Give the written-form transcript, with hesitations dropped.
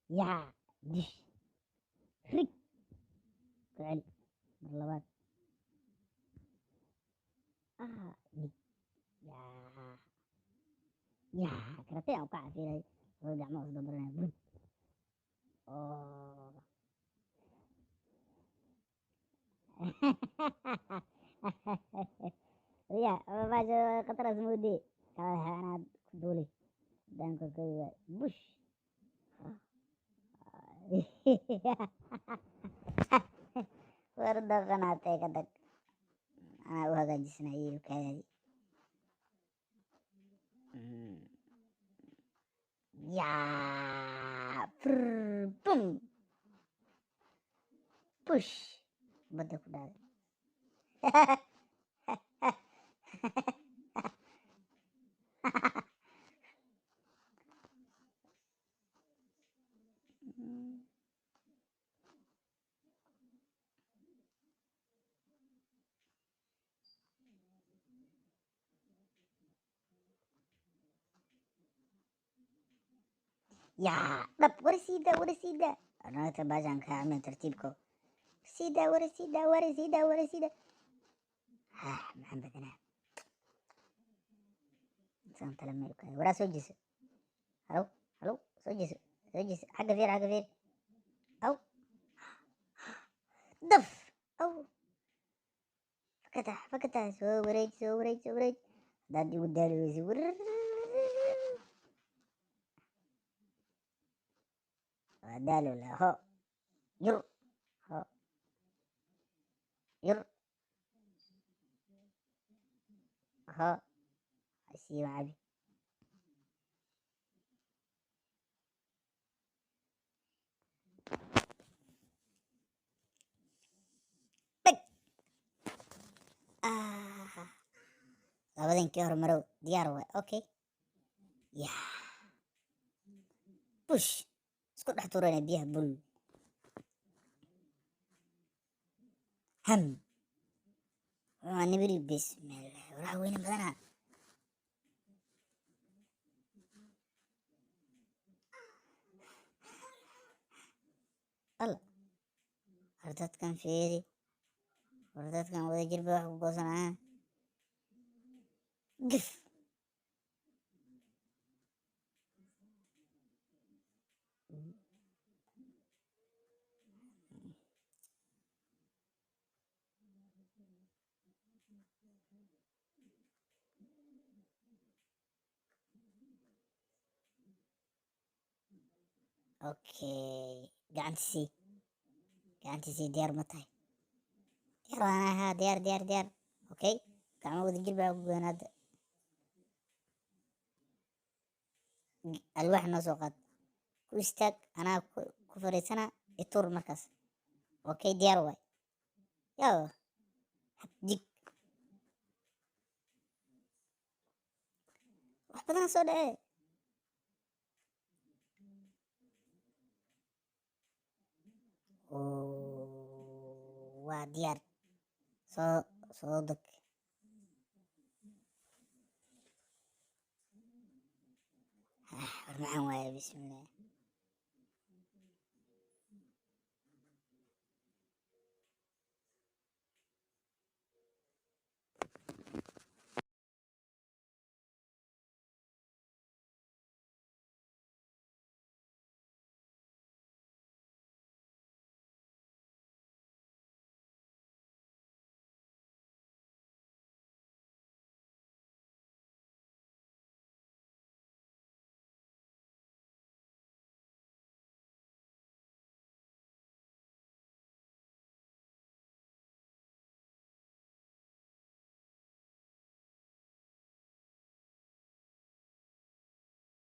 yaa dish rig ku celi mar labaad dig yaa yaa karatay aan ku cafiray oo gacmaha isdabaranaya bud oo ya baasha khataras moode kala xanaad ku duuli danka kooda bush war daqanaatay ka dag anaa u hagaajisanaye kaadadi yaa bum bush badda ku dhaaday yaa dhab warisiida anata baashaan kaa amin tartiibko warisiida maxaan badanaa insan tala meel kaada waraa soo jeeso halow soo jeeso xagga fiir aw daf aw fakata soo wareej haddaad igu daali weysa waa daalo la ho yur ho yur ho sii cabi labadankii hore marow diyaar waay okay yaa bush isku dhex tuurana biyaha bul ham waa nibiri bismillah waraha weyne badanaa alla war dadkan fiiri war dadkan wada jirba wax ku goosanaa gif okay gacantiisii diyaar ma tahay diyaar waan ahaa diyaar okay gacmo wada jir baa ku goyn hadda alwaax noo soo qaad ku istaag anaa ku fariisana ituur markaas okay diyaar waay yaa jig wax badana soo dhacee waa diyaar soo dag war maxaan waaye bismillah